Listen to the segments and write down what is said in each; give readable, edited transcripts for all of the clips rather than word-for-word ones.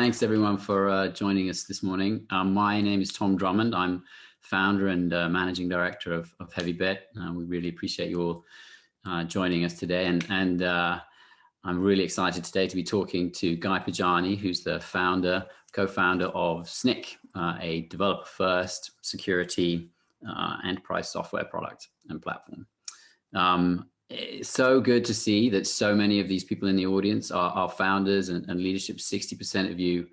thanks everyone for joining us this morning. My name is Tom Drummond. I'm founder and managing director of Heavybit. We really appreciate you all joining us today. And I'm really excited today to be talking to Guy Podjarny, who's the co-founder of Snyk, a developer-first security enterprise software product and platform. It's so good to see that so many of these people in the audience are founders and leadership. 60% of you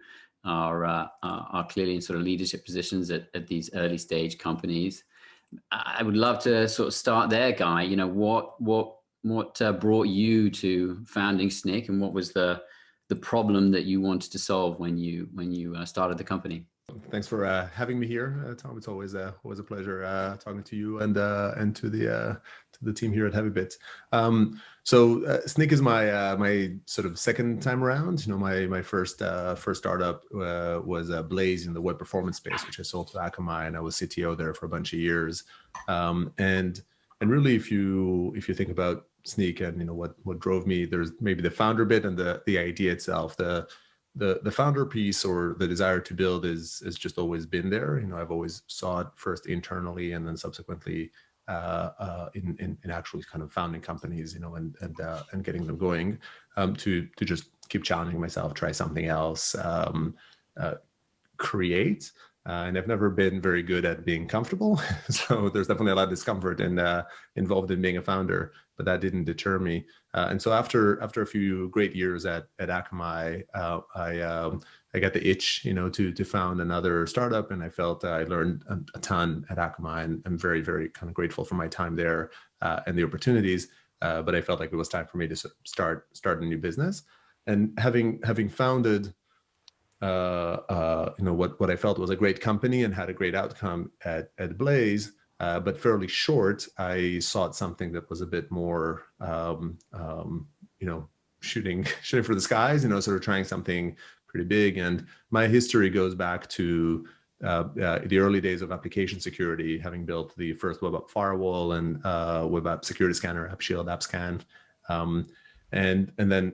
are clearly in sort of leadership positions at these early stage companies. I would love to sort of start there, Guy. You know, what brought you to founding Snyk, and what was the problem that you wanted to solve when you started the company? Thanks for having me here, Tom. It's always a pleasure talking to you and to the team here at Heavybit. So Snyk is my sort of second time around. You know, my first startup was Blaze in the web performance space, which I sold to Akamai, and I was CTO there for a bunch of years. And really, if you think about Snyk and what drove me, there's maybe the founder bit and the idea itself. The founder piece, or the desire to build, has just always been there. You know, I've always saw it first internally and then subsequently in actually kind of founding companies, you know, and getting them going, to just keep challenging myself, try something else, create. And I've never been very good at being comfortable. So there's definitely a lot of discomfort involved in being a founder, but that didn't deter me. And so after a few great years at Akamai, I got the itch, you know, to found another startup, and I felt I learned a ton at Akamai, and I'm very, very kind of grateful for my time there and the opportunities. But I felt like it was time for me to start a new business. And having founded you know, what I felt was a great company and had a great outcome at Blaze, but fairly short, I sought something that was a bit more, you know, shooting for the skies, you know, sort of trying something pretty big. And my history goes back to the early days of application security, having built the first web app firewall and web app security scanner, AppShield, AppScan, and then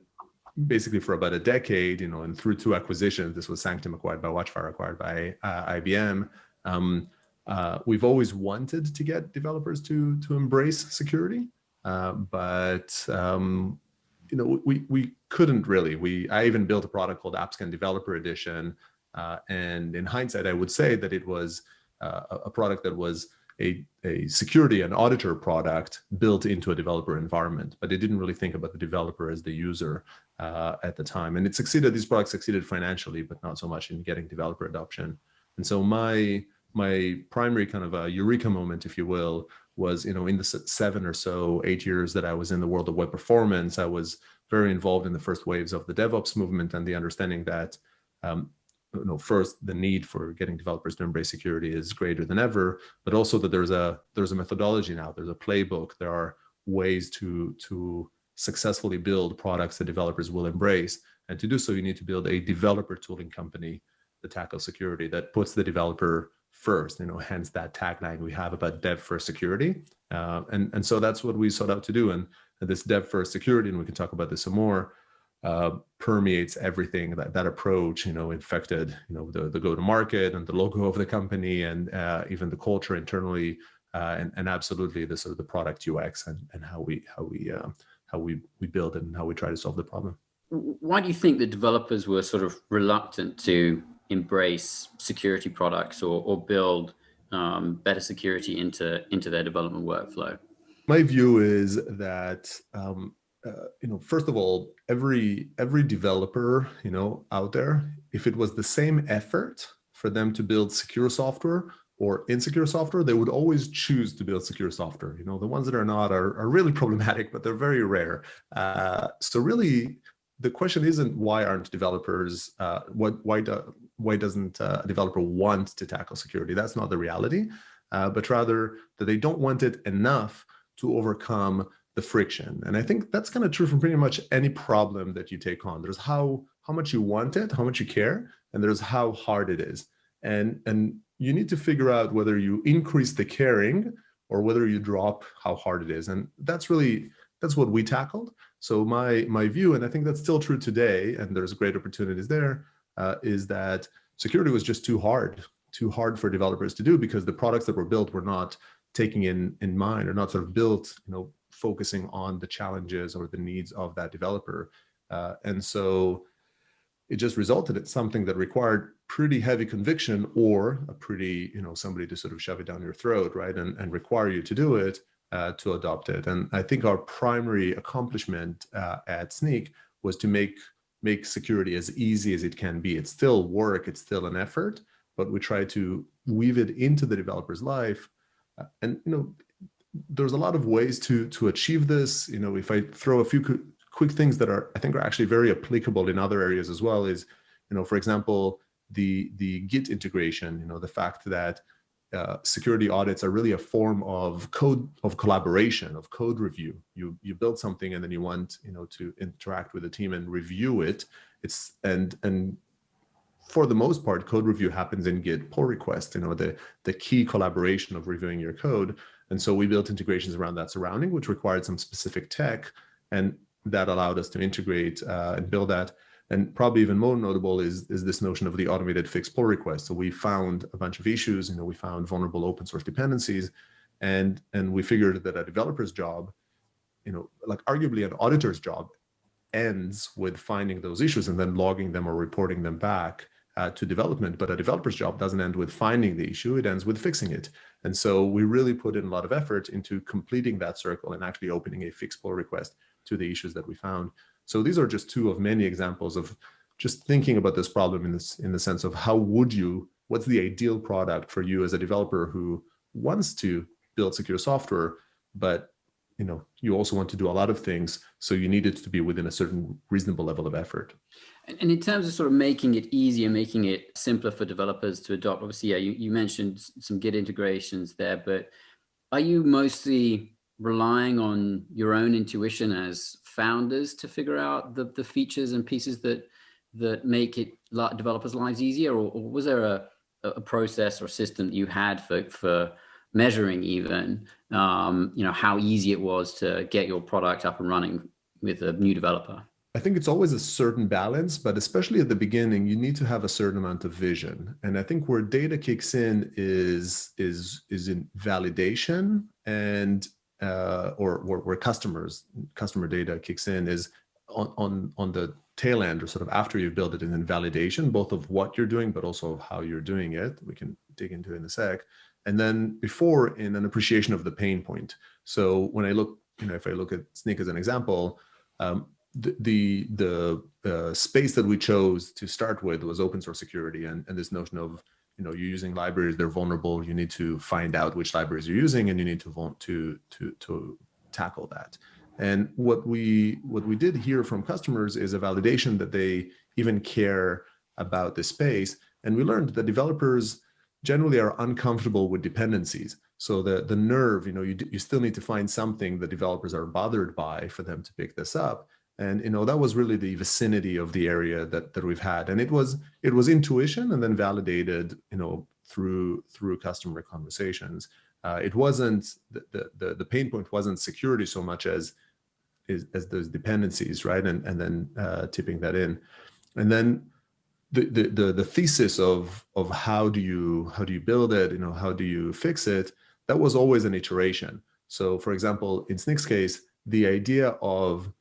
basically for about a decade, you know, and through two acquisitions, this was Sanctum acquired by Watchfire, acquired by IBM. We've always wanted to get developers to embrace security, but you know, we couldn't really. I even built a product called AppScan Developer Edition, and in hindsight, I would say that it was a product that was a security and auditor product built into a developer environment, but it didn't really think about the developer as the user at the time. And it succeeded. These products succeeded financially, but not so much in getting developer adoption. And so my primary kind of a eureka moment, if you will, was, you know, in the 7 or so 8 years that I was in the world of web performance, I was very involved in the first waves of the DevOps movement and the understanding that you know, first, the need for getting developers to embrace security is greater than ever, but also that there's a methodology now, there's a playbook, there are ways to successfully build products that developers will embrace. And to do so, you need to build a developer tooling company that tackles security, that puts the developer first, you know, hence that tagline we have about dev first security. And so that's what we sought out to do. And this dev first security, and we can talk about this some more, permeates everything. That approach, you know, infected, you know, the go-to-market and the logo of the company, and even the culture internally, and absolutely the sort of the product UX and how we build it and how we try to solve the problem. Why do you think the developers were sort of reluctant to embrace security products or build better security into their development workflow? My view is that you know, first of all, every developer, you know, out there, if it was the same effort for them to build secure software or insecure software, they would always choose to build secure software. You know, the ones that are not are really problematic, but they're very rare. So really, the question isn't why aren't developers, why doesn't a developer want to tackle security? That's not the reality, but rather that they don't want it enough to overcome the friction. And I think that's kind of true for pretty much any problem that you take on. There's how much you want it, how much you care, and there's how hard it is. And you need to figure out whether you increase the caring or whether you drop how hard it is. And that's what we tackled. So my view, and I think that's still true today, and there's great opportunities there, is that security was just too hard for developers to do, because the products that were built were not taking in mind, or not sort of built, focusing on the challenges or the needs of that developer. And so it just resulted in something that required pretty heavy conviction, or a pretty, somebody to sort of shove it down your throat, right, and require you to do it, to adopt it. And I think our primary accomplishment at Snyk was to make security as easy as it can be. It's still work, it's still an effort, but we try to weave it into the developer's life. And there's a lot of ways to achieve this. If I throw a few quick things that I think are actually very applicable in other areas as well, is, for example, the Git integration. The fact that security audits are really a form of collaboration, of code review. You build something and then you want to interact with the team and review it. And for the most part, code review happens in Git pull request. The key collaboration of reviewing your code. And so we built integrations around that surrounding, which required some specific tech, and that allowed us to integrate and build that. And probably even more notable is this notion of the automated fix pull request. So we found a bunch of issues, we found vulnerable open source dependencies, and we figured that a developer's job, like arguably an auditor's job, ends with finding those issues and then logging them or reporting them back to development. But a developer's job doesn't end with finding the issue, it ends with fixing it. And so we really put in a lot of effort into completing that circle and actually opening a fix pull request to the issues that we found. So these are just two of many examples of just thinking about this problem in the sense of what's the ideal product for you as a developer who wants to build secure software, but you also want to do a lot of things, so you need it to be within a certain reasonable level of effort. And in terms of sort of making it easier, making it simpler for developers to adopt, obviously, yeah, you mentioned some Git integrations there, but are you mostly relying on your own intuition as founders to figure out the features and pieces that make it developers' lives easier, or was there a process or system that you had for measuring even how easy it was to get your product up and running with a new developer? I think it's always a certain balance, but especially at the beginning, you need to have a certain amount of vision. And I think where data kicks in is in validation, and or where customer data kicks in is on the tail end, or sort of after you've built it, and in validation, both of what you're doing, but also of how you're doing it. We can dig into it in a sec. And then before, in an appreciation of the pain point. So when I look, if I look at Snyk as an example, the space that we chose to start with was open source security, and this notion of you're using libraries, they're vulnerable, you need to find out which libraries you're using, and you need to want to tackle that. And what we did hear from customers is a validation that they even care about the space. And we learned that developers generally are uncomfortable with dependencies. So the nerve, you still need to find something that developers are bothered by for them to pick this up. And that was really the vicinity of the area that we've had. And it was intuition, and then validated through customer conversations. It wasn't the pain point wasn't security so much as those dependencies, right? And then tipping that in. And then the thesis of how do you build it, how do you fix it, that was always an iteration. So for example, in Snyk's case, the idea of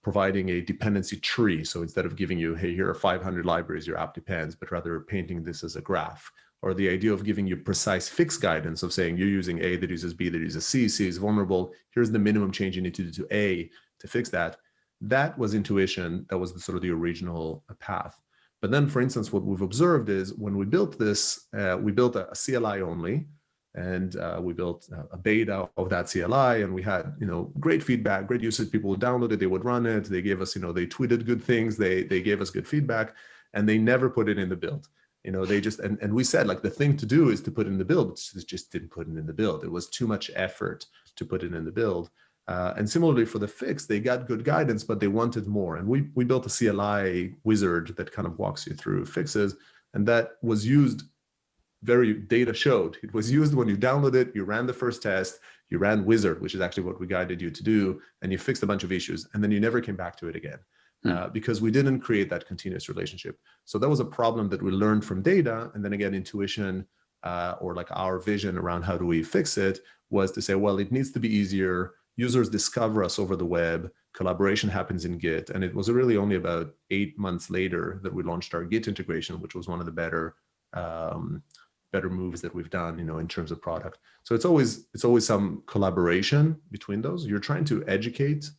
providing a dependency tree. So instead of giving you, hey, here are 500 libraries your app depends, but rather painting this as a graph. Or the idea of giving you precise fix guidance of saying you're using A that uses B that uses C, C is vulnerable, here's the minimum change you need to do to A to fix that. That was intuition. That was sort of the original path. But then, for instance, what we've observed is when we built this, we built a CLI only, and we built a beta of that CLI, and we had great feedback, great usage. People would download it, they would run it, they gave us they tweeted good things, they gave us good feedback, and they never put it in the build. They just and we said, like, the thing to do is to put it in the build, but just didn't put it in the build. It was too much effort to put it in the build. And similarly for the fix, they got good guidance, but they wanted more. And we built a CLI wizard that kind of walks you through fixes, and that was used. Very data showed it was used when you download it, you ran the first test, you ran wizard, which is actually what we guided you to do, and you fixed a bunch of issues, and then you never came back to it again. because we didn't create that continuous relationship. So that was a problem that we learned from data. And then again, intuition or like our vision around how do we fix it was to say, well, it needs to be easier. Users discover us over the web. Collaboration happens in Git. And it was really only about 8 months later that we launched our Git integration, which was one of the better moves that we've done, in terms of product. So it's always some collaboration between those. You're trying to educate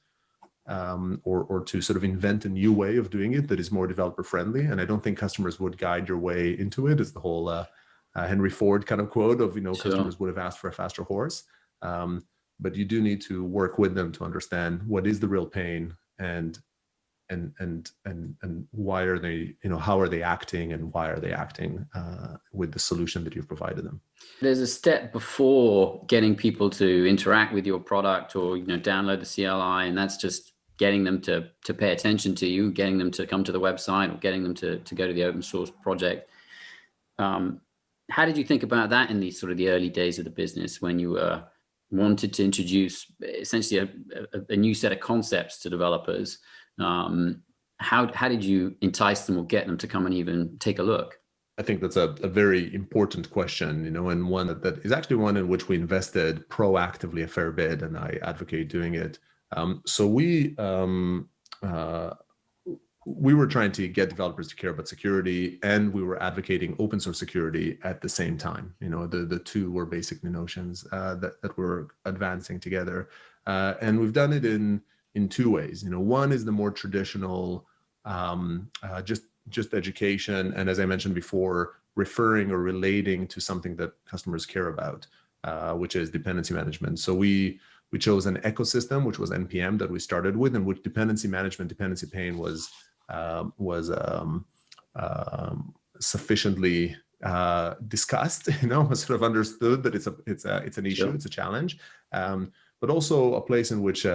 or to sort of invent a new way of doing it that is more developer friendly. And I don't think customers would guide your way into it. It's the whole Henry Ford kind of quote of, Sure. Customers would have asked for a faster horse. But you do need to work with them to understand what is the real pain and why are they, how are they acting and why are they acting with the solution that you've provided them. There's a step before getting people to interact with your product or, download the CLI, and that's just getting them to pay attention to you, getting them to come to the website or getting them to go to the open source project. How did you think about that in the sort of the early days of the business when you wanted to introduce essentially a new set of concepts to developers? How did you entice them or get them to come and even take a look? I think that's a very important question, and one that is actually one in which we invested proactively a fair bit, and I advocate doing it. So we were trying to get developers to care about security, and we were advocating open source security at the same time. The two were basically notions that we're advancing together, and we've done it in two ways. One is the more traditional, just education, and as I mentioned before, referring or relating to something that customers care about, which is dependency management. So we chose an ecosystem, which was NPM, that we started with, and which dependency management, dependency pain was sufficiently discussed, was sort of understood that it's an issue, sure. It's a challenge, but also a place in which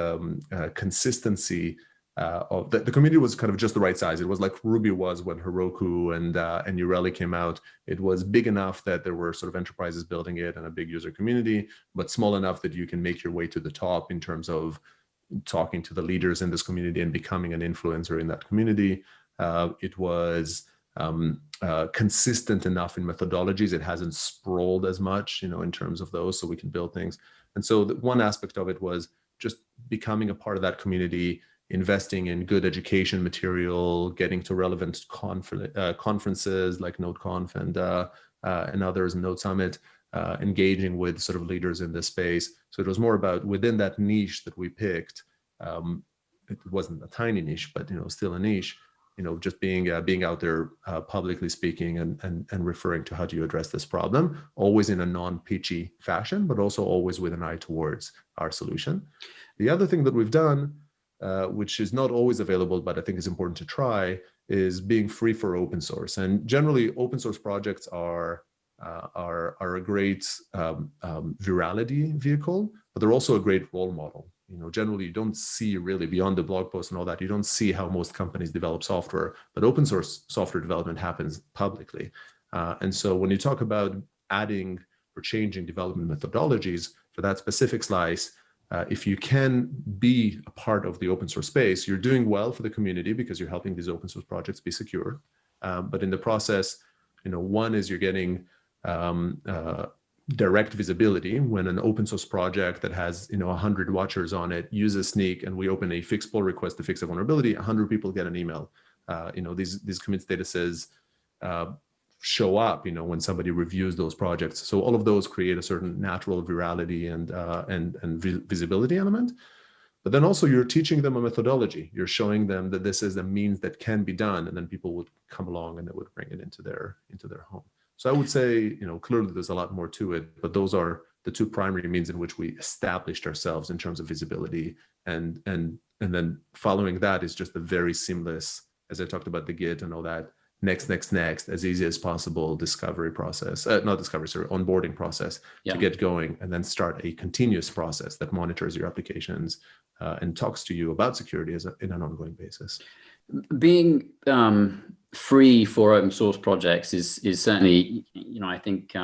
consistency of the community was kind of just the right size. It was like Ruby was when Heroku and New Relic came out. It was big enough that there were sort of enterprises building it and a big user community, but small enough that you can make your way to the top in terms of talking to the leaders in this community and becoming an influencer in that community. It was consistent enough in methodologies. It hasn't sprawled as much, in terms of those, so we can build things. And so one aspect of it was just becoming a part of that community, investing in good education material, getting to relevant conferences like NodeConf and others, Node Summit, engaging with sort of leaders in this space. So it was more about within that niche that we picked. It wasn't a tiny niche, but still a niche. Just being out there publicly speaking and referring to how do you address this problem, always in a non-pitchy fashion, but also always with an eye towards our solution. The other thing that we've done, which is not always available, but I think is important to try, is being free for open source. And generally, open source projects are a great virality vehicle, but they're also a great role model. Generally, you don't see really beyond the blog post and all that. You don't see how most companies develop software, but open source software development happens publicly. And so when you talk about adding or changing development methodologies for that specific slice, if you can be a part of the open source space, you're doing well for the community because you're helping these open source projects be secure. But in the process, one is you're getting direct visibility. When an open source project that has 100 watchers on it uses Snyk, and we open a fix pull request to fix a vulnerability, 100 people get an email. These commit statuses show up when somebody reviews those projects. So all of those create a certain natural virality and visibility element. But then also you're teaching them a methodology. You're showing them that this is a means that can be done, and then people would come along and they would bring it into their home. So I would say, clearly there's a lot more to it, but those are the two primary means in which we established ourselves in terms of visibility. And then following that is just a very seamless, as I talked about the Git and all that, next, as easy as possible onboarding process to get going, and then start a continuous process that monitors your applications and talks to you about security in an ongoing basis. Being free for open source projects is certainly, I think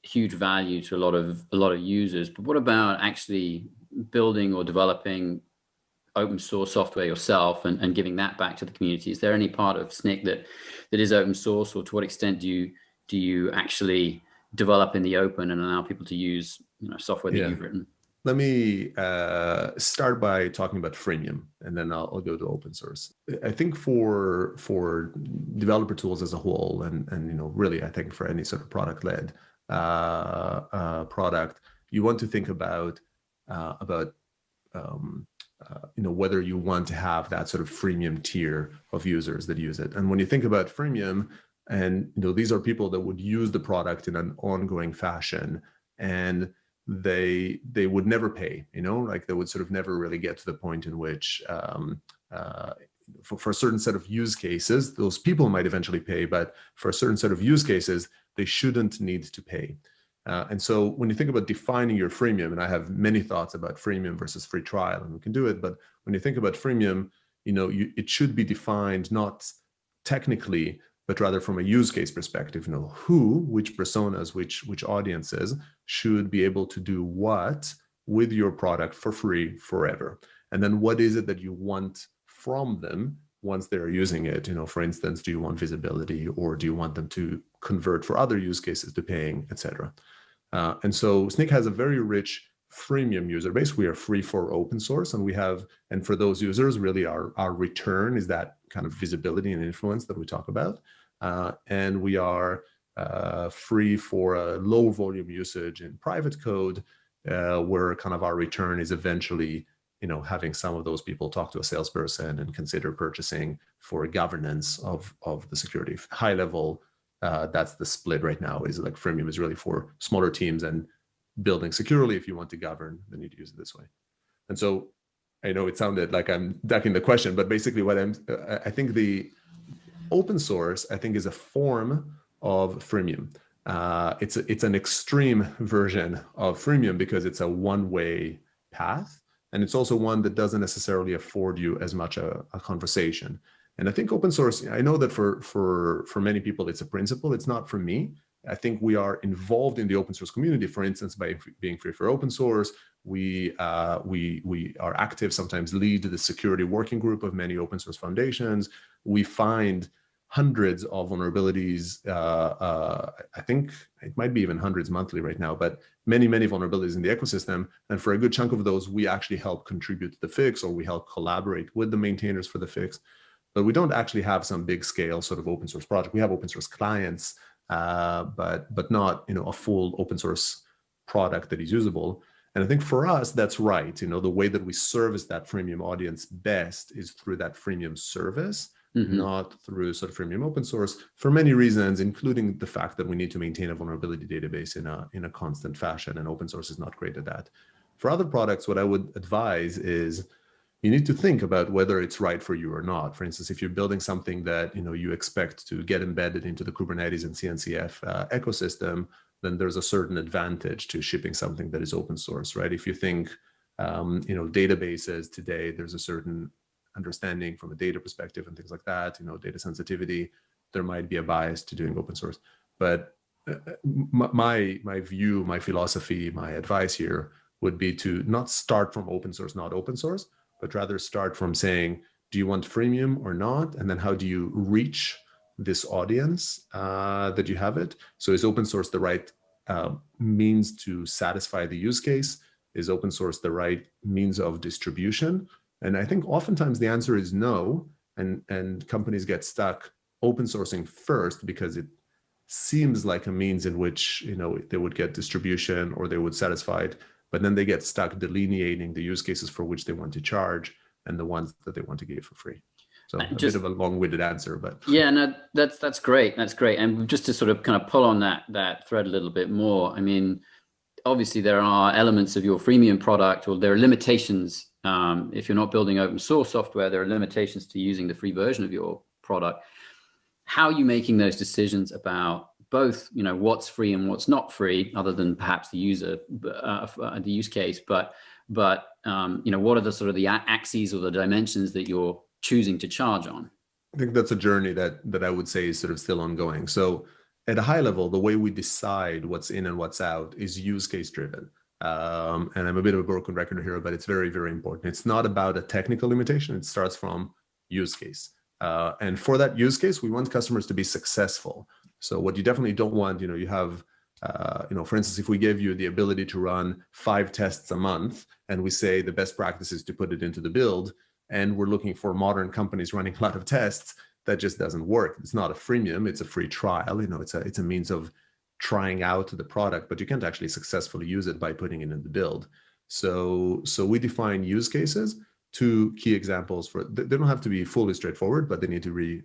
huge value to a lot of users. But what about actually building or developing open source software yourself and giving that back to the community. Is there any part of Snyk that is open source, or to what extent do you actually develop in the open and allow people to use software that you've written? Let me start by talking about freemium, and then I'll go to open source. I think for developer tools as a whole, and really I think for any sort of product-led product, you want to think about whether you want to have that sort of freemium tier of users that use it. And when you think about freemium, and these are people that would use the product in an ongoing fashion, and they would never pay, like they would sort of never really get to the point in which for a certain set of use cases, those people might eventually pay, but for a certain set of use cases, they shouldn't need to pay. And so when you think about defining your freemium, and I have many thoughts about freemium versus free trial, and we can do it, but when you think about freemium, it should be defined not technically, but rather from a use case perspective, which personas, which audiences should be able to do what with your product for free forever. And then what is it that you want from them once they're using it? For instance, do you want visibility, or do you want them to convert for other use cases to paying, etc.? And so Snyk has a very rich freemium user base. We are free for open source, and for those users, really our return is that kind of visibility and influence that we talk about. And we are free for a low volume usage in private code, where kind of our return is eventually, having some of those people talk to a salesperson and consider purchasing for governance of the security. High level, that's the split right now, is like freemium is really for smaller teams and building securely. If you want to govern, then you'd use it this way. And so I know it sounded like I'm ducking the question, but basically I think the open source, I think, is a form of freemium. It's an extreme version of freemium because it's a one-way path, and it's also one that doesn't necessarily afford you as much a conversation. And I think open source, I know that for many people it's a principle. It's not for me. I think we are involved in the open source community, for instance, by being free for open source. We are active, sometimes lead the security working group of many open source foundations. We find hundreds of vulnerabilities. I think it might be even hundreds monthly right now, but many vulnerabilities in the ecosystem. And for a good chunk of those, we actually help contribute to the fix, or we help collaborate with the maintainers for the fix. But we don't actually have some big scale sort of open source project. We have open source clients, but not a full open source product that is usable. And I think for us, that's right. The way that we service that freemium audience best is through that freemium service, not through sort of freemium open source, for many reasons, including the fact that we need to maintain a vulnerability database in a constant fashion, and open source is not great at that. For other products, what I would advise is you need to think about whether it's right for you or not. For instance, if you're building something that you expect to get embedded into the Kubernetes and CNCF ecosystem, then there's a certain advantage to shipping something that is open source, right? If you think, databases today, there's a certain understanding from a data perspective and things like that, data sensitivity, there might be a bias to doing open source. But my view, my philosophy, my advice here would be to not start from open source, not open source, but rather start from saying, do you want freemium or not? And then how do you reach this audience that you have it? So is open source the right means to satisfy the use case? Is open source the right means of distribution? And I think oftentimes the answer is no, and companies get stuck open sourcing first because it seems like a means in which they would get distribution or they would satisfy it, but then they get stuck delineating the use cases for which they want to charge and the ones that they want to give for free. So bit of a long-winded answer, but yeah, no, that's great. That's great. And just to sort of kind of pull on that thread a little bit more, I mean, obviously there are elements of your freemium product, or there are limitations. If you're not building open source software, there are limitations to using the free version of your product. How are you making those decisions about both, what's free and what's not free, other than perhaps the use case, but what are the sort of the axes or the dimensions that you're choosing to charge on? I think that's a journey that I would say is sort of still ongoing. So at a high level, the way we decide what's in and what's out is use case driven. And I'm a bit of a broken record here, but it's very, very important. It's not about a technical limitation. It starts from use case. And for that use case, we want customers to be successful. So what you definitely don't want, you have, for instance, if we gave you the ability to run 5 tests a month, and we say the best practice is to put it into the build, and we're looking for modern companies running a lot of tests, that just doesn't work. It's not a freemium, it's a free trial. It's a means of trying out the product, but you can't actually successfully use it by putting it in the build. So we define use cases, 2 key examples for, they don't have to be fully straightforward, but they need to be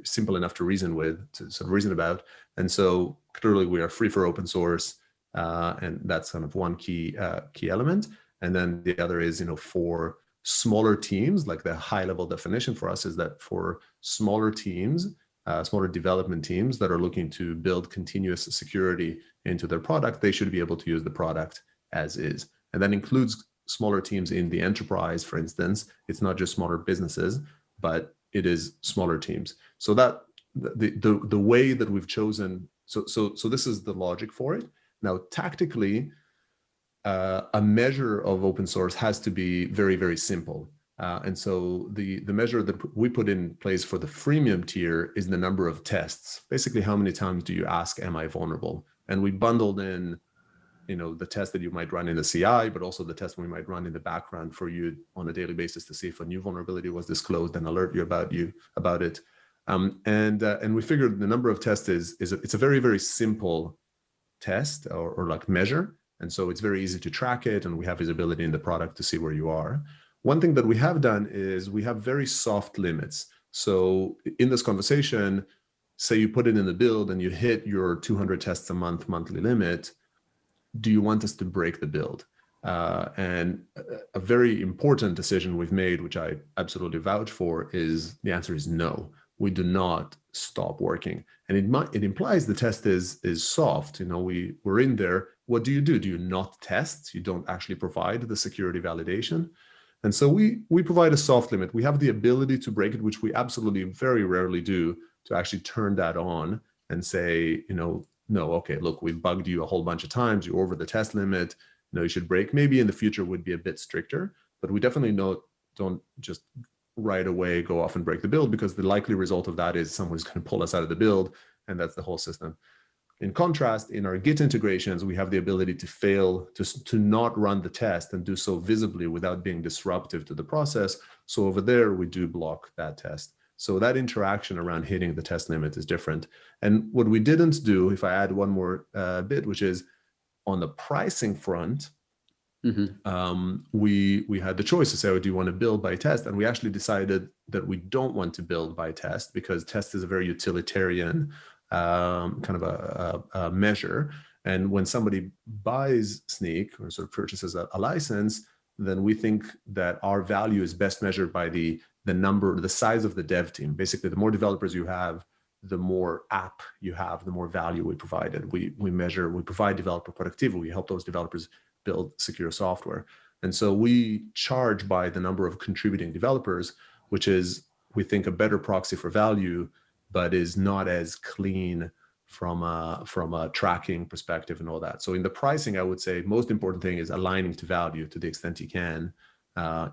simple enough to reason with, to sort of reason about. And so clearly we are free for open source, and that's kind of one key element. And then the other is, for smaller teams, like the high level definition for us is that for smaller teams, smaller development teams that are looking to build continuous security into their product, they should be able to use the product as is. And that includes smaller teams in the enterprise, for instance. It's not just smaller businesses, but it is smaller teams. So that the way that we've chosen, so this is the logic for it. Now, tactically, a measure of open source has to be very, very simple. And so the measure that we put in place for the freemium tier is the number of tests. Basically, how many times do you ask, am I vulnerable? And we bundled in, the test that you might run in the CI, but also the test we might run in the background for you on a daily basis to see if a new vulnerability was disclosed and alert you about it. And we figured the number of tests it's a very, very simple test or like measure. And so it's very easy to track it, and we have visibility in the product to see where you are. One thing that we have done is we have very soft limits. So in this conversation, say you put it in the build and you hit your 200 tests a month monthly limit, do you want us to break the build? And a very important decision we've made, which I absolutely vouch for, is the answer is no. We do not stop working. And it implies the test is soft. We're in there. What do? Do you not test? You don't actually provide the security validation. And so we provide a soft limit. We have the ability to break it, which we absolutely very rarely do, to actually turn that on and say, no, okay, look, we've bugged you a whole bunch of times. You're over the test limit. You should break. Maybe in the future would be a bit stricter, but we definitely don't just right away go off and break the build, because the likely result of that is someone's going to pull us out of the build, and that's the whole system. In contrast, in our Git integrations, we have the ability to fail, to not run the test and do so visibly without being disruptive to the process. So over there, we do block that test. So that interaction around hitting the test limit is different. And what we didn't do, if I add one more bit, which is on the pricing front, we had the choice to say, do you want to build by test? And we actually decided that we don't want to build by test, because test is a very utilitarian kind of a measure. And when somebody buys Snyk or sort of purchases a license, then we think that our value is best measured by the size of the dev team. Basically, the more developers you have, the more app you have, the more value we provided. We provide developer productivity. We help those developers build secure software. And so we charge by the number of contributing developers, which is, we think, a better proxy for value, but is not as clean from a tracking perspective and all that. So in the pricing, I would say most important thing is aligning to value to the extent you can.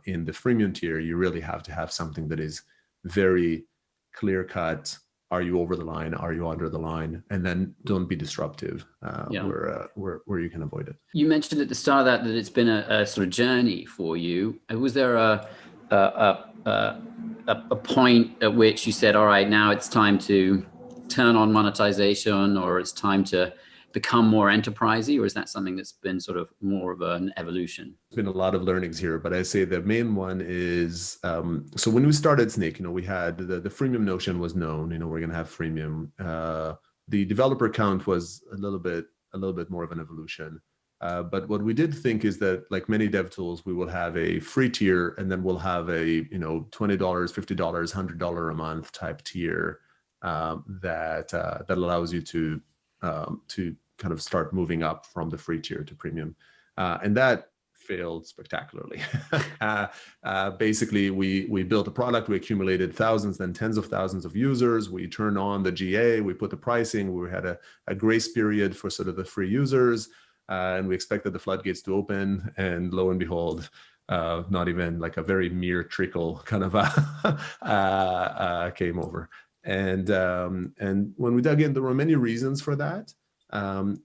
In the freemium tier, you really have to have something that is very clear cut. Are you over the line? Are you under the line? And then don't be disruptive where you can avoid it. You mentioned at the start of that it's been a sort of journey for you. Was there a point at which you said, all right, now it's time to turn on monetization, or it's time to become more enterprisey, or is that something that's been sort of more of an evolution? There's been a lot of learnings here, but I say the main one is, so when we started Snyk, we had the freemium notion was known, we're going to have freemium. The developer count was a little bit more of an evolution. But what we did think is that, like many dev tools, we will have a free tier, and then we'll have a $20, $50, $100 a month type tier that allows you to kind of start moving up from the free tier to premium, and that failed spectacularly. Basically, we built a product, we accumulated thousands, then tens of thousands of users. We turned on the GA, we put the pricing, we had a grace period for sort of the free users. and we expected the floodgates to open, and lo and behold, not even like a very mere trickle kind of came over. And when we dug in, there were many reasons for that. And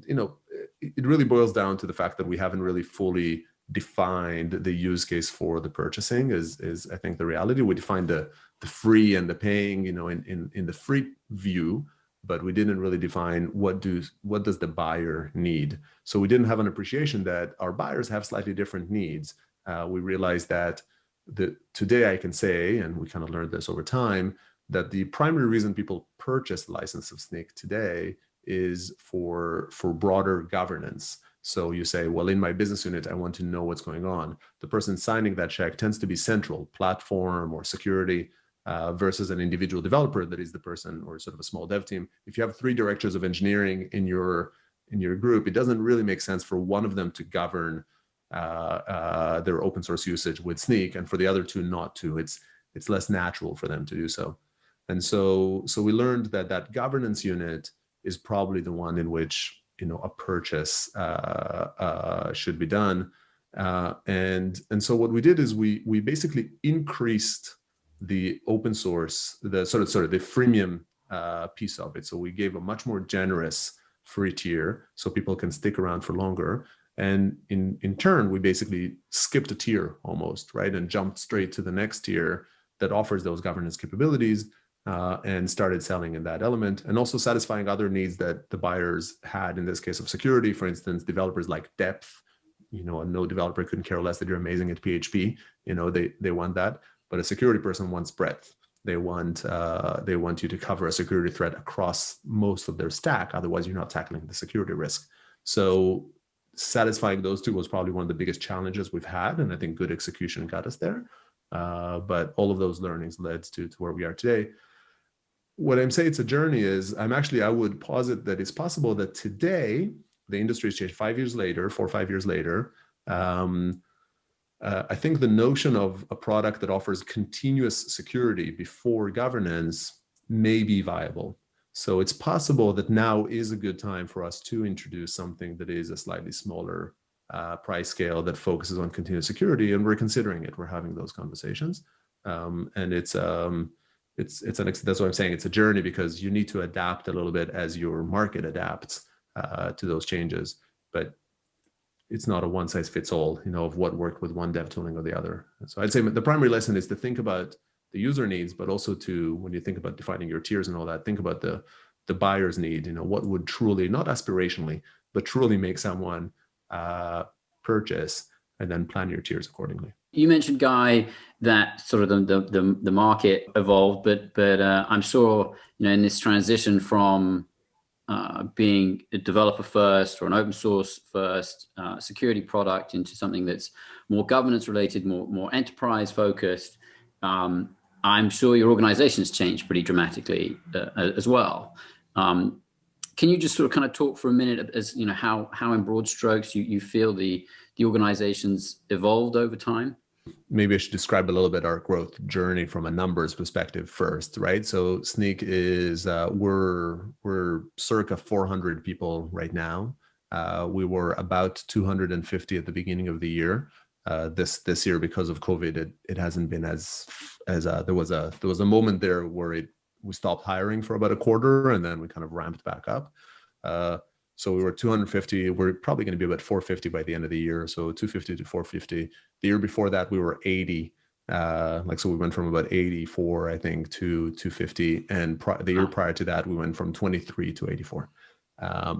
you know, it really boils down to the fact that we haven't really fully defined the use case for the purchasing is I think the reality. We defined the free and the paying, you know, in the free view, but we didn't really define what does the buyer need. So we didn't have an appreciation that our buyers have slightly different needs. We realized that today I can say, and we kind of learned this over time, that the primary reason people purchase the license of Snyk today is for broader governance. So you say, well, in my business unit, I want to know what's going on. The person signing that check tends to be central, platform or security, versus an individual developer that is the person, or sort of a small dev team. If you have 3 directors of engineering in your group, it doesn't really make sense for one of them to govern their open source usage with Snyk, and for the other 2 not to. It's less natural for them to do so. And so we learned that governance unit is probably the one in which, you know, a purchase should be done. And so what we did is we basically increased the open source, the sort of the freemium piece of it. So we gave a much more generous free tier so people can stick around for longer. And in turn, we basically skipped a tier almost, right? And jumped straight to the next tier that offers those governance capabilities, and started selling in that element, and also satisfying other needs that the buyers had, in this case of security. For instance, developers like depth. You know, no developer couldn't care less that you're amazing at PHP. You know, they want that. But a security person wants breadth. They want you to cover a security threat across most of their stack. Otherwise, you're not tackling the security risk. So satisfying those 2 was probably one of the biggest challenges we've had, and I think good execution got us there. But all of those learnings led to where we are today. What I'm saying it's a journey is I would posit that it's possible that today the industry has changed 5 years later, 4 or 5 years later. I think the notion of a product that offers continuous security before governance may be viable. So it's possible that now is a good time for us to introduce something that is a slightly smaller price scale that focuses on continuous security, and we're considering it. We're having those conversations, and that's what I'm saying. It's a journey because you need to adapt a little bit as your market adapts to those changes. But it's not a one size fits all, you know, of what worked with one dev tooling or the other. So I'd say the primary lesson is to think about the user needs, but also to, when you think about defining your tiers and all that, think about the buyer's need. You know, what would truly, not aspirationally, but truly make someone purchase, and then plan your tiers accordingly. You mentioned, Guy, that sort of the market evolved, but I'm sure, you know, in this transition from being a developer first or an open source first security product into something that's more governance related, more enterprise focused, I'm sure your organization has changed pretty dramatically as well. Can you just sort of kind of talk for a minute as, you know, how in broad strokes you feel the organization's evolved over time? Maybe I should describe a little bit our growth journey from a numbers perspective first, right? So Snyk is, we're circa 400 people right now. We were about 250 at the beginning of the year. This year, because of COVID, it hasn't been as there was a moment there where we stopped hiring for about a quarter, and then we kind of ramped back up. So we were 250. We're probably going to be about 450 by the end of the year. So 250 to 450. The year before that, we were 80. So we went from about 84, I think, to 250. And the year prior to that, we went from 23 to 84.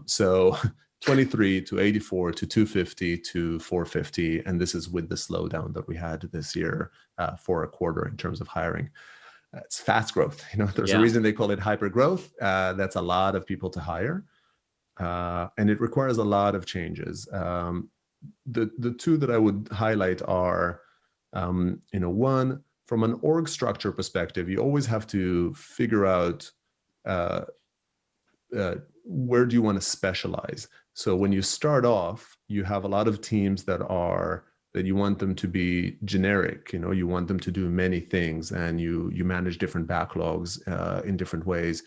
So 23 to 84 to 250 to 450. And this is with the slowdown that we had this year for a quarter in terms of hiring. It's fast growth. You know, there's a reason they call it hyper growth. That's a lot of people to hire. And it requires a lot of changes. The 2 that I would highlight are, one, from an org structure perspective, you always have to figure out where do you want to specialize. So when you start off, you have a lot of teams that you want them to be generic. You know, you want them to do many things, and you manage different backlogs in different ways.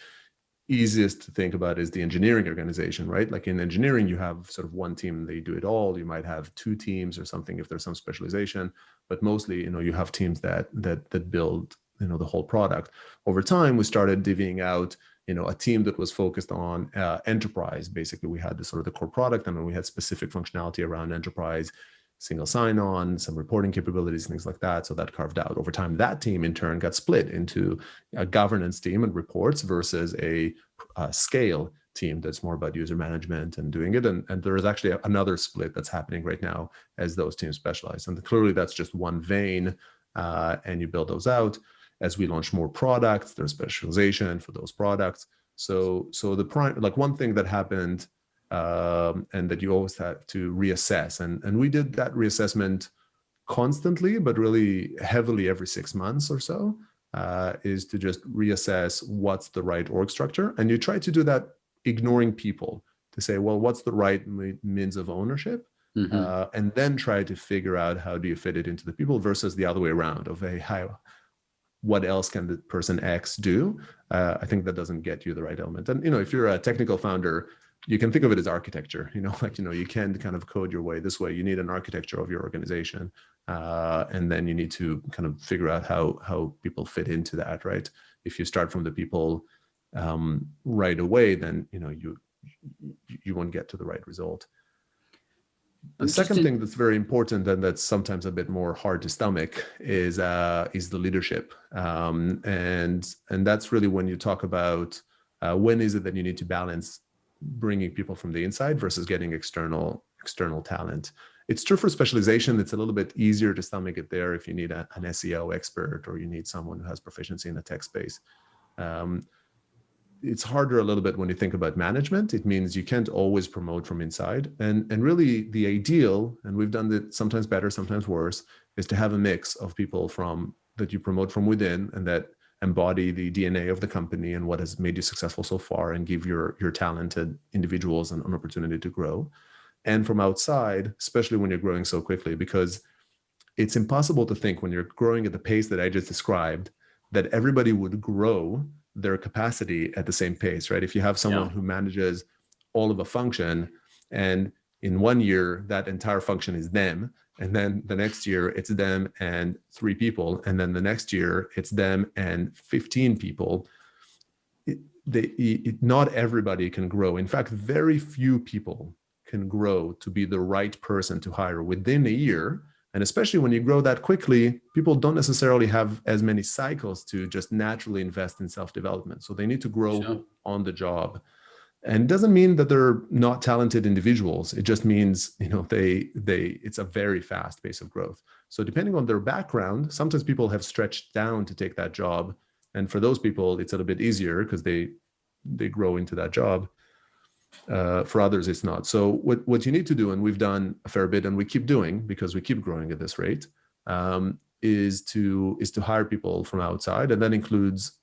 easiest to think about is the engineering organization, right? Like in engineering, you have sort of one team, they do it all. You might have two teams or something if there's some specialization, but mostly, you have teams that build, the whole product. Over time, we started divvying out, a team that was focused on enterprise. Basically, we had the sort of the core product, and then we had specific functionality around enterprise, single sign-on, some reporting capabilities, things like that. So that carved out. Over time, that team in turn got split into a governance team and reports versus a scale team that's more about user management and doing it. And there is actually another split that's happening right now as those teams specialize. And clearly that's just one vein, and you build those out. As we launch more products, there's specialization for those products. So one thing that happened, and that you always have to reassess. And we did that reassessment constantly, but really heavily every 6 months or so, is to just reassess what's the right org structure. And you try to do that ignoring people, to say, well, what's the right means of ownership? And then try to figure out how do you fit it into the people versus the other way around of what else can the person X do? I think that doesn't get you the right element. And, if you're a technical founder, you can think of it as architecture, you can kind of code your way this way. You need an architecture of your organization. And then you need to kind of figure out how people fit into that, right? If you start from the people right away, then, you won't get to the right result. The second thing that's very important and that's sometimes a bit more hard to stomach is the leadership. And that's really when you talk about when is it that you need to balance bringing people from the inside versus getting external talent. It's true for specialization. It's a little bit easier to stomach it there if you need an SEO expert or you need someone who has proficiency in a tech space. It's harder a little bit when you think about management. It means you can't always promote from inside. And really the ideal, and we've done it sometimes better, sometimes worse, is to have a mix of people that you promote from within and that embody the DNA of the company and what has made you successful so far and give your talented individuals an opportunity to grow. And from outside, especially when you're growing so quickly, because it's impossible to think when you're growing at the pace that I just described, that everybody would grow their capacity at the same pace, right? If you have someone who manages all of a function and in 1 year, that entire function is them, and then the next year it's them and 3 people, and then the next year it's them and 15 people, not everybody can grow. In fact, very few people can grow to be the right person to hire within a year. And especially when you grow that quickly, people don't necessarily have as many cycles to just naturally invest in self-development. So they need to grow on the job. And it doesn't mean that they're not talented individuals. It just means, it's a very fast pace of growth. So depending on their background, sometimes people have stretched down to take that job. And for those people, it's a little bit easier because they grow into that job. For others, it's not. So what you need to do, and we've done a fair bit, and we keep doing because we keep growing at this rate, is to hire people from outside, and that includes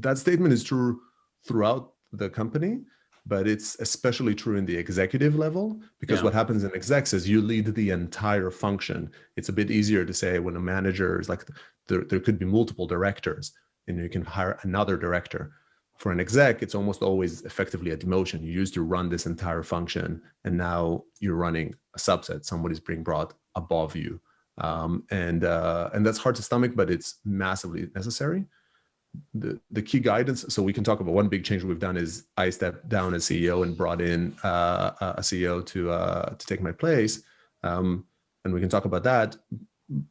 that statement is true throughout the company, but it's especially true in the executive level, because what happens in execs is you lead the entire function. It's a bit easier to say when a manager is like, there could be multiple directors, and you can hire another director. For an exec, it's almost always effectively a demotion. You used to run this entire function, and now you're running a subset. Somebody's being brought above you. And that's hard to stomach, but it's massively necessary. The key guidance, so we can talk about one big change we've done is I stepped down as CEO and brought in a CEO to take my place. And we can talk about that.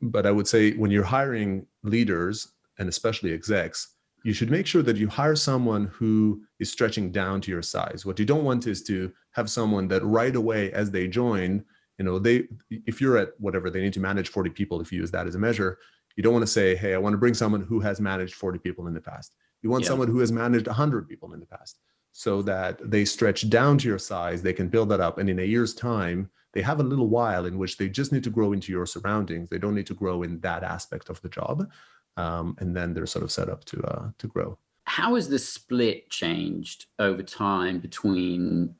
But I would say when you're hiring leaders, and especially execs, you should make sure that you hire someone who is stretching down to your size. What you don't want is to have someone that right away as they join, if you're at whatever, they need to manage 40 people, if you use that as a measure, you don't want to say, hey, I want to bring someone who has managed 40 people in the past. You want someone who has managed 100 people in the past, so that they stretch down to your size, they can build that up. And in a year's time, they have a little while in which they just need to grow into your surroundings. They don't need to grow in that aspect of the job. And then they're sort of set up to grow. How has the split changed over time between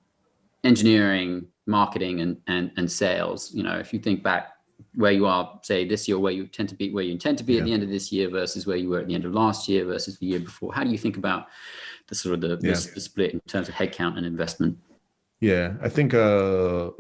engineering, marketing, and sales? If you think back where you are, say, this year, where you intend to be at the end of this year versus where you were at the end of last year versus the year before? How do you think about the sort of the split in terms of headcount and investment? Yeah, I think I'll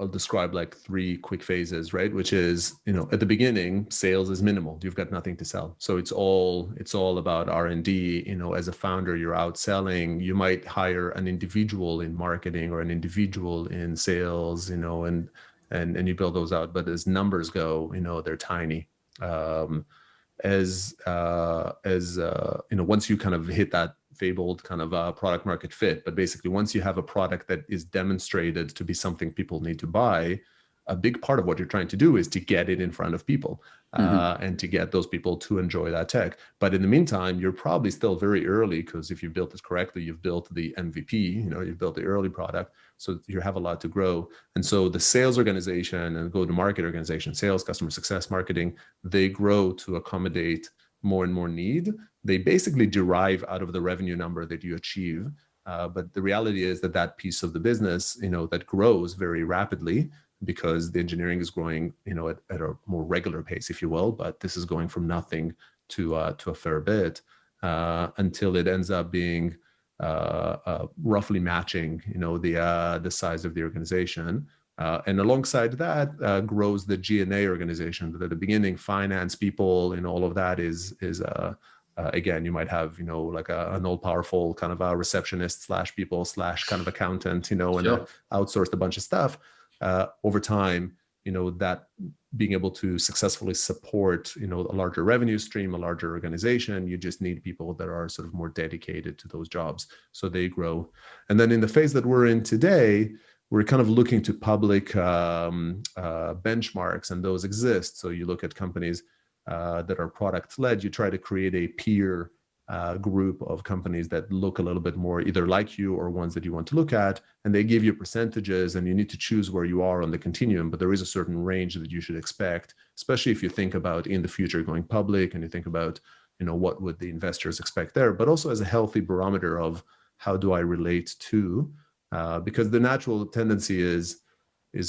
describe like 3 quick phases, right? Which is, at the beginning, sales is minimal. You've got nothing to sell, so it's all about R&D. As a founder, you're out selling. You might hire an individual in marketing or an individual in sales, and you build those out. But as numbers go, they're tiny. Once you kind of hit that fabled kind of product market fit, but basically once you have a product that is demonstrated to be something people need to buy, a big part of what you're trying to do is to get it in front of people, and to get those people to enjoy that tech. But in the meantime, you're probably still very early, because if you built this correctly, you've built the MVP, you've built the early product, so you have a lot to grow. And so the sales organization and go-to-market organization, sales, customer success, marketing, they grow to accommodate more and more need. They basically derive out of the revenue number that you achieve. But the reality is that piece of the business, that grows very rapidly, because the engineering is growing, at a more regular pace, if you will. But this is going from nothing to a fair bit, until it ends up being roughly matching, the size of the organization. And alongside that grows the G&A organization. But at the beginning, finance people, all of that is again, you might have, like an all powerful kind of a receptionist / people / kind of accountant, and outsourced a bunch of stuff. Over time, that being able to successfully support, a larger revenue stream, a larger organization, you just need people that are sort of more dedicated to those jobs. So they grow. And then in the phase that we're in today, we're kind of looking to public benchmarks, and those exist. So you look at companies that are product led, you try to create a peer group of companies that look a little bit more either like you or ones that you want to look at, and they give you percentages, and you need to choose where you are on the continuum. But there is a certain range that you should expect, especially if you think about in the future going public, and you think about, what would the investors expect there, but also as a healthy barometer of how do I relate to, because the natural tendency is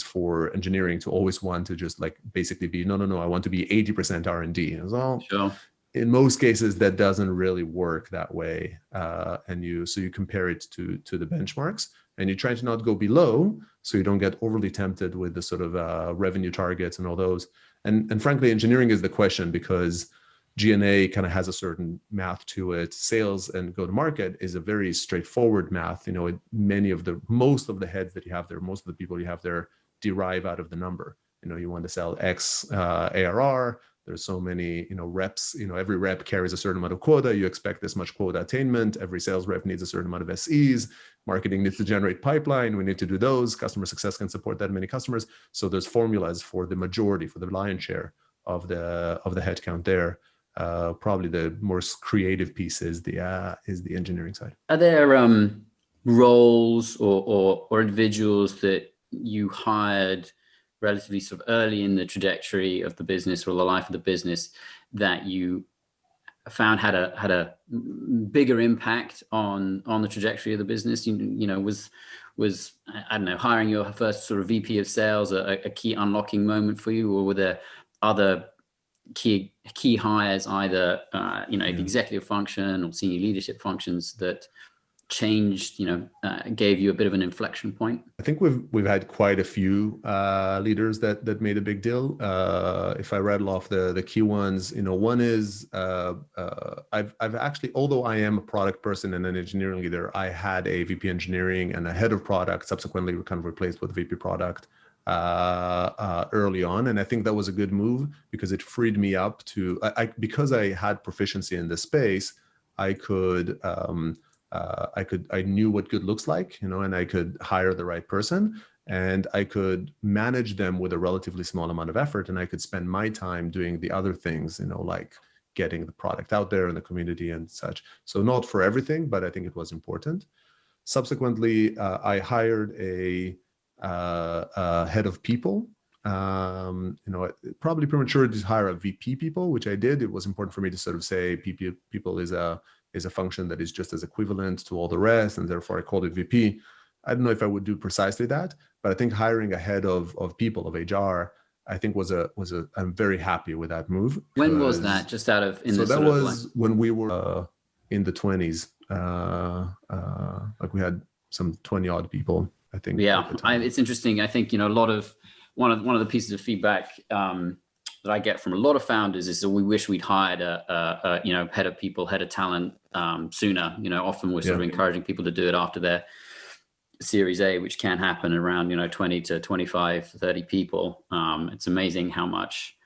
for engineering to always want to just like basically be, no, I want to be 80% R&D. As well, sure. In most cases, that doesn't really work that way. And you compare it to the benchmarks, and you try to not go below, so you don't get overly tempted with the sort of revenue targets and all those. And frankly, engineering is the question, because G&A kind of has a certain math to it. Sales and go-to-market is a very straightforward math. Most of the heads that you have there, most of the people you have there, derive out of the number. You want to sell X ARR. There's so many, reps. Every rep carries a certain amount of quota. You expect this much quota attainment. Every sales rep needs a certain amount of SEs. Marketing needs to generate pipeline. We need to do those. Customer success can support that many customers. So there's formulas for the majority, for the lion's share of the headcount there. Probably the most creative piece is the engineering side. Are there roles or individuals that you hired relatively sort of early in the trajectory of the business or the life of the business that you found had a bigger impact on the trajectory of the business? Was I don't know, hiring your first sort of VP of sales a key unlocking moment for you, or were there other key hires, either the executive function or senior leadership functions that changed, gave you a bit of an inflection point? I think we've had quite a few leaders that made a big deal. If I rattle off the key ones, one is I've actually, although I am a product person and an engineering leader, I had a VP engineering and a head of product, subsequently kind of replaced with VP product early on. And I think that was a good move, because it freed me up to, because I had proficiency in this space, I knew what good looks like, and I could hire the right person, and I could manage them with a relatively small amount of effort, and I could spend my time doing the other things, like getting the product out there in the community and such. So not for everything, but I think it was important. Subsequently, I hired a head of people. Probably premature to hire a VP people, which I did. It was important for me to sort of say people is a function that is just as equivalent to all the rest, and therefore I called it VP. I don't know if I would do precisely that, but I think hiring a head of people, of HR, I think I'm very happy with that move. When was that? Just out of so that was when we were in the 20s. Like we had some 20 odd people, I think. Yeah, it's interesting. I think, a lot of one of the pieces of feedback that I get from a lot of founders is that we wish we'd hired a head of people, head of talent sooner. Often we're sort of encouraging people to do it after their Series A, which can happen around 20 to 25, 30 people. It's amazing how much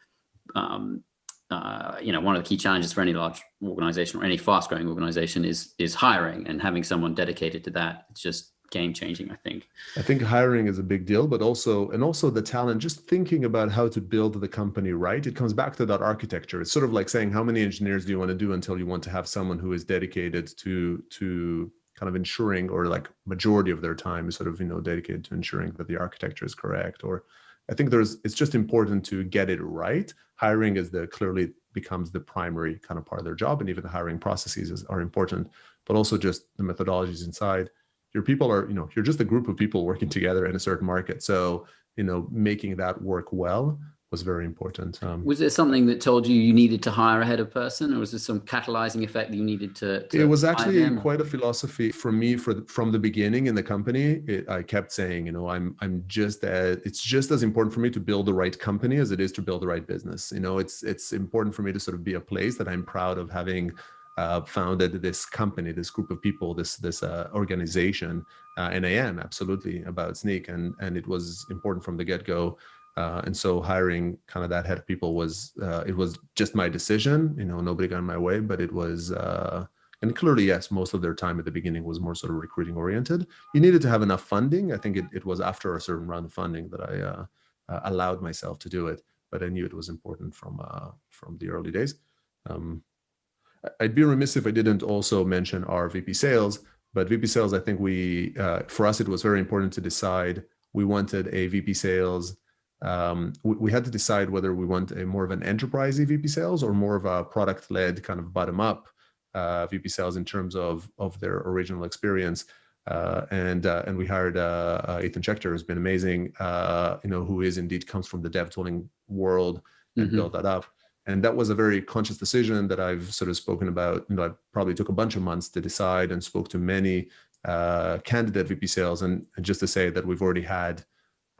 one of the key challenges for any large organization or any fast-growing organization is hiring, and having someone dedicated to that. It's just game-changing, I think. I think hiring is a big deal, but also the talent, just thinking about how to build the company right. It comes back to that architecture. It's sort of like saying, how many engineers do you want to do until you want to have someone who is dedicated to kind of ensuring, or like majority of their time is sort of, dedicated to ensuring that the architecture is correct. Or I think it's just important to get it right. Hiring clearly becomes the primary kind of part of their job, and even the hiring processes are important, but also just the methodologies inside. Your people are, you're just a group of people working together in a certain market. So, making that work well was very important. Was there something that told you needed to hire a head of person, or was there some catalyzing effect that you needed to It was actually quite a philosophy for me from the beginning in the company. I kept saying, it's just as important for me to build the right company as it is to build the right business. It's important for me to sort of be a place that I'm proud of having founded this company, this group of people, this organization, and I am absolutely about Snyk, and it was important from the get-go. And so hiring kind of that head of people was just my decision. Nobody got in my way, but it was and clearly, yes, most of their time at the beginning was more sort of recruiting oriented. You needed to have enough funding. I think it was after a certain round of funding that I allowed myself to do it, but I knew it was important from the early days. I'd be remiss if I didn't also mention our VP sales, but VP sales, I think for us, it was very important to decide. We wanted a VP sales. We had to decide whether we want more of an enterprisey VP sales or more of a product-led kind of bottom-up VP sales in terms of their original experience. And we hired Ethan Schechter, who's been amazing, who comes from the dev tooling world and built that up. And that was a very conscious decision that I've sort of spoken about. I probably took a bunch of months to decide and spoke to many candidate VP sales. And just to say that we've already had,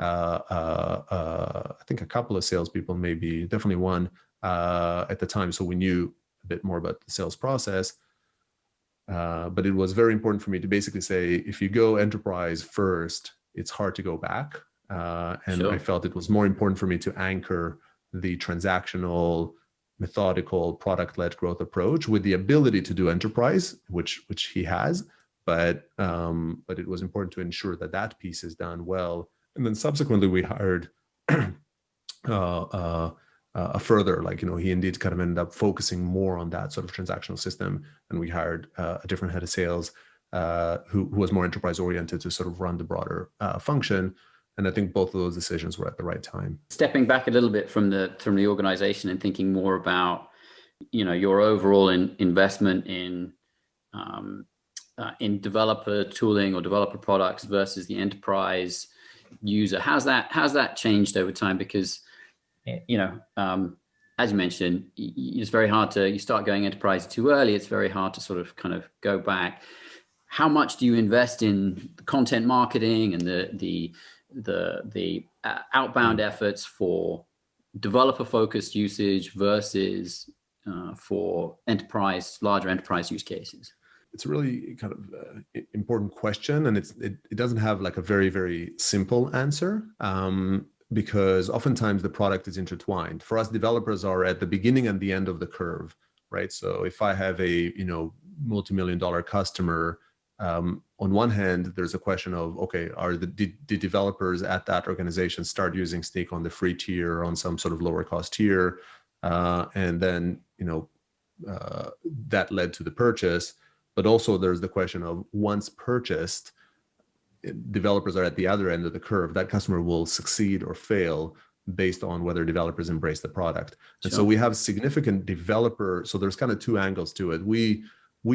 I think a couple of salespeople, maybe definitely one at the time. So we knew a bit more about the sales process. But it was very important for me to basically say, if you go enterprise first, it's hard to go back. And sure. I felt it was more important for me to anchor the transactional, methodical, product-led growth approach with the ability to do enterprise, which he has, but it was important to ensure that piece is done well. And then subsequently we hired a further, he indeed kind of ended up focusing more on that sort of transactional system, and we hired a different head of sales who was more enterprise oriented to sort of run the broader function. And I think both of those decisions were at the right time. Stepping back a little bit from the organization and thinking more about, your overall investment in developer tooling or developer products versus the enterprise user. How's that changed over time? Because, as you mentioned, it's very hard you start going enterprise too early. It's very hard to sort of kind of go back. How much do you invest in content marketing and the outbound efforts for developer focused usage versus for larger enterprise use cases? It's a really kind of important question, and it doesn't have like a very, very simple answer because oftentimes the product is intertwined. For us, developers are at the beginning and the end of the curve, right? So if I have a multi-million-dollar customer, on one hand, there's a question of, okay, are the developers at that organization start using Snyk on the free tier or on some sort of lower cost tier? And then, that led to the purchase. But also there's the question of once purchased, developers are at the other end of the curve. That customer will succeed or fail based on whether developers embrace the product. And so we have significant developer. So there's kind of two angles to it. We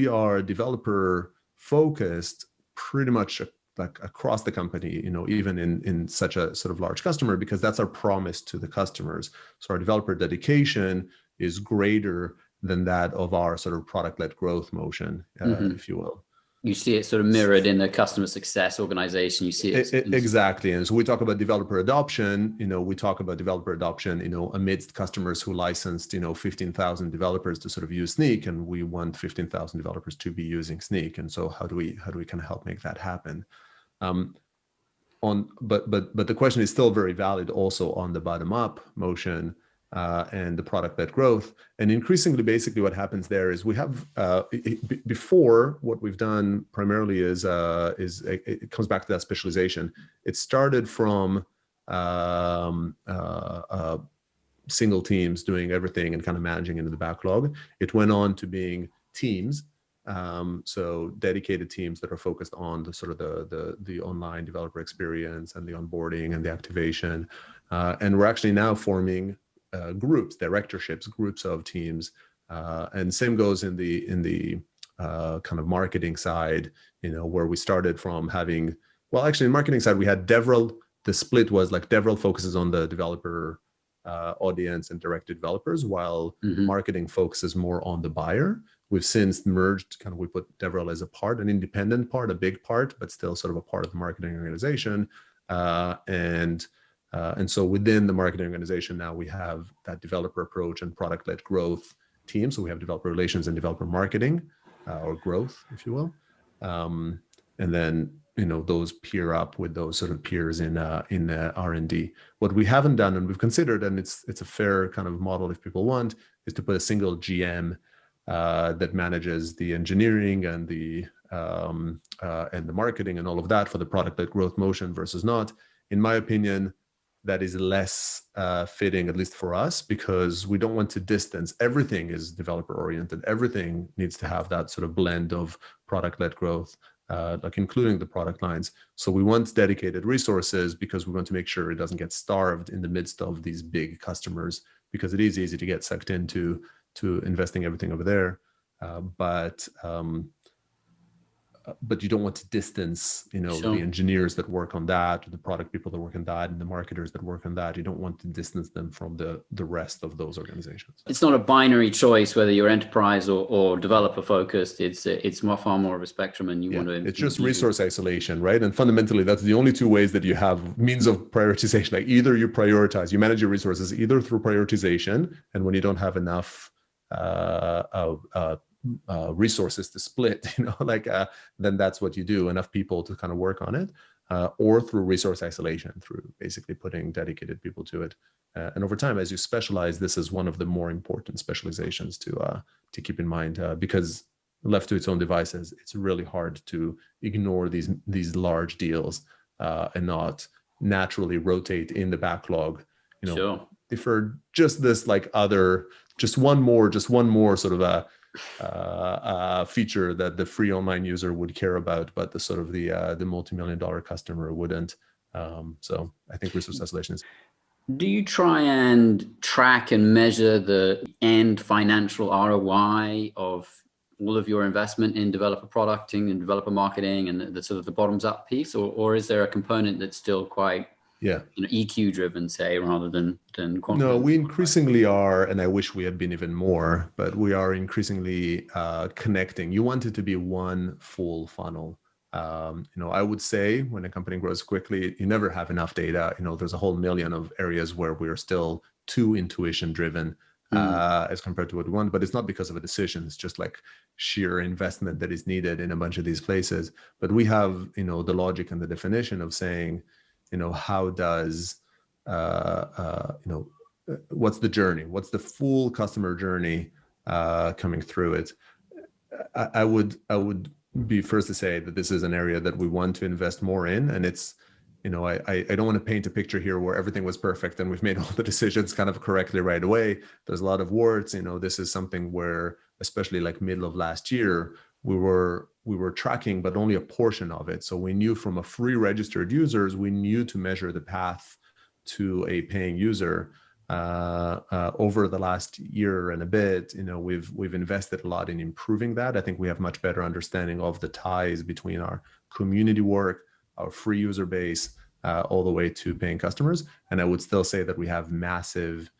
are developer focused pretty much like across the company, even in such a sort of large customer, because that's our promise to the customers. So our developer dedication is greater than that of our sort of product-led growth motion, if you will. You see it sort of mirrored in the customer success organization. You see it exactly. And so we talk about developer adoption, we talk about developer adoption, amidst customers who licensed, 15,000 developers to sort of use Snyk, and we want 15,000 developers to be using Snyk. And so how do we kind of help make that happen? But the question is still very valid also on the bottom up motion, and the product-led growth. And increasingly, basically what happens there is we have, before, what we've done primarily is it comes back to that specialization. It started from single teams doing everything and kind of managing into the backlog. It went on to being teams. So dedicated teams that are focused on the sort of the online developer experience and the onboarding and the activation. And we're actually now forming groups, directorships, groups of teams, and same goes in the kind of marketing side, where we started from having, well, actually in marketing side, we had DevRel. The split was like DevRel focuses on the developer audience and direct developers, while marketing focuses more on the buyer. We've since merged, kind of, we put DevRel as a part, an independent part, a big part, but still sort of a part of the marketing organization. And so within the marketing organization now, we have that developer approach and product-led growth team. So we have developer relations and developer marketing, or growth, if you will. And then, those peer up with those sort of peers in R&D. What we haven't done, and we've considered, and it's a fair kind of model if people want, is to put a single GM that manages the engineering and the marketing and all of that for the product-led growth motion versus not. In my opinion, that is less fitting, at least for us, because we don't want to distance. Everything is developer oriented. Everything needs to have that sort of blend of product-led growth, like including the product lines. So we want dedicated resources because we want to make sure it doesn't get starved in the midst of these big customers, because it is easy to get sucked into investing everything over there. But you don't want to distance, Sure. the engineers that work on that, the product people that work on that, and the marketers that work on that. You don't want to distance them from the rest of those organizations. It's not a binary choice whether you're enterprise or developer focused. It's far more of a spectrum, and you want to. It's just resource isolation, right? And fundamentally, that's the only two ways that you have means of prioritization. Like either you prioritize, you manage your resources either through prioritization, and when you don't have enough resources to split, then that's what you do, enough people to kind of work on it, or through resource isolation, through basically putting dedicated people to it. And over time, as you specialize, this is one of the more important specializations to keep in mind, because left to its own devices, it's really hard to ignore these large deals and not naturally rotate in the backlog. Sure. For just this, like just one more sort of a feature that the free online user would care about, but the sort of the multi-million-dollar customer wouldn't. So I think resource isolation is. Do you try and track and measure the end financial ROI of all of your investment in developer producting and developer marketing and the sort of the bottoms up piece, or is there a component that's still quite EQ driven, say, rather than quantitative? No, we increasingly are, and I wish we had been even more, but we are increasingly connecting. You want it to be one full funnel. I would say when a company grows quickly, you never have enough data. There's a whole million of areas where we're still too intuition driven as compared to what we want, but it's not because of a decision. It's just like sheer investment that is needed in a bunch of these places. But we have, the logic and the definition of saying, how does, what's the journey? What's the full customer journey coming through it? I would be first to say that this is an area that we want to invest more in. And it's, I don't want to paint a picture here where everything was perfect and we've made all the decisions kind of correctly right away. There's a lot of warts. This is something where, especially like middle of last year, we were tracking, but only a portion of it. So we knew from a free registered users, we knew to measure the path to a paying user. Over the last year and a bit, we've invested a lot in improving that. I think we have much better understanding of the ties between our community work, our free user base, all the way to paying customers. And I would still say that we have massive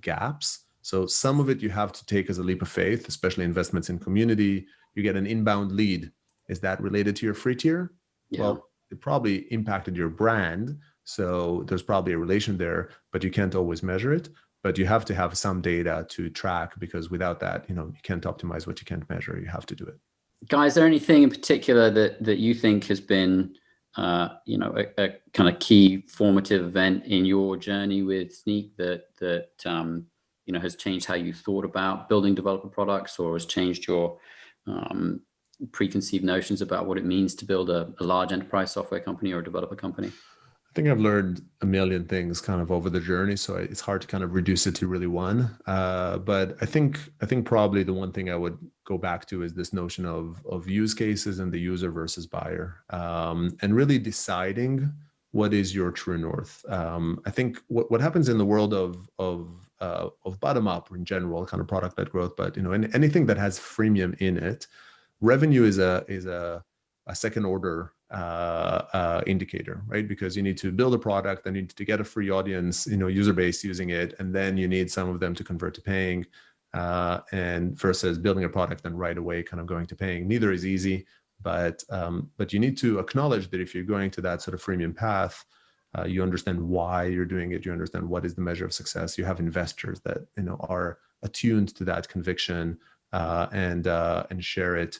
gaps. So some of it you have to take as a leap of faith, especially investments in community. You get an inbound lead. Is that related to your free tier? Yeah. Well, it probably impacted your brand. So there's probably a relation there, but you can't always measure it. But you have to have some data to track, because without that, you can't optimize what you can't measure. You have to do it. Guys, is there anything in particular that you think has been, a kind of key formative event in your journey with Snyk that has changed how you thought about building developer products, or has changed your preconceived notions about what it means to build a large enterprise software company or a developer company? I think I've learned a million things kind of over the journey, so it's hard to kind of reduce it to really one. But I think probably the one thing I would go back to is this notion of use cases and the user versus buyer, and really deciding what is your true north. I think what happens in the world of bottom up in general, kind of product-led growth, but anything that has freemium in it, revenue is a second order indicator, right? Because you need to build a product, then you need to get a free audience, user base using it, and then you need some of them to convert to paying. And versus building a product and right away kind of going to paying. Neither is easy, but you need to acknowledge that if you're going to that sort of freemium path, you understand why you're doing it. You understand what is the measure of success. You have investors that are attuned to that conviction and share it.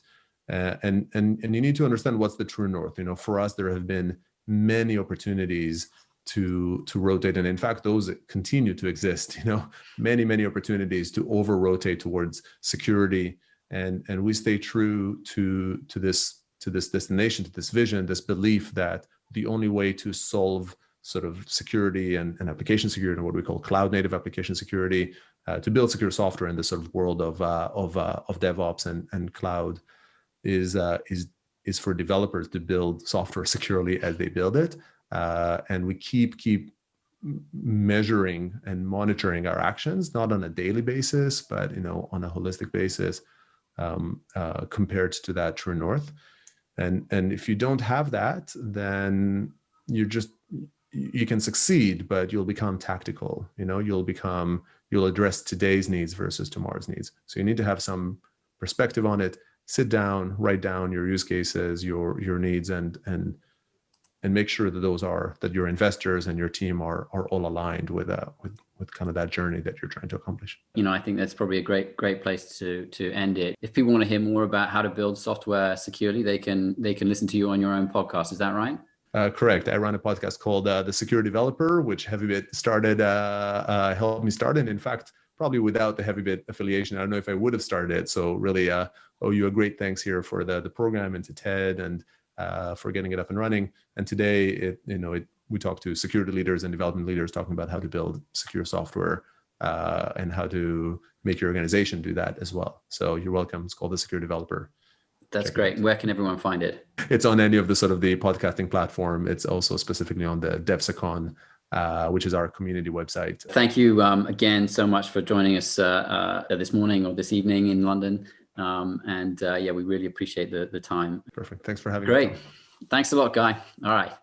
And you need to understand what's the true north. For us, there have been many opportunities to rotate, and in fact, those continue to exist. Many opportunities to over rotate towards security, and we stay true to this destination, to this vision, this belief that the only way to solve sort of security and application security, and what we call cloud native application security, to build secure software in this sort of world of DevOps and cloud, is for developers to build software securely as they build it, and we keep measuring and monitoring our actions, not on a daily basis, but on a holistic basis, compared to that true north. And if you don't have that, then you can succeed, but you'll become tactical. You'll address today's needs versus tomorrow's needs. So you need to have some perspective on it. Sit down, write down your use cases, your needs, and make sure that your investors and your team are all aligned with kind of that journey that you're trying to accomplish. I think that's probably a great place to end it. If people want to hear more about how to build software securely, they can listen to you on your own podcast. Is that right? Correct. I run a podcast called The Secure Developer, which Heavybit helped me start. And in fact, probably without the Heavybit affiliation, I don't know if I would have started it. So really owe you a great thanks here for the program, and to Ted, and for getting it up and running. And today, we talk to security leaders and development leaders talking about how to build secure software and how to make your organization do that as well. So you're welcome. It's called The Secure Developer. That's great. Where can everyone find it? It's on any of the podcasting platform. It's also specifically on the DevSecon, which is our community website. Thank you again so much for joining us this morning or this evening in London. We really appreciate the time. Perfect. Thanks for having me. Great. Thanks a lot, Guy. All right.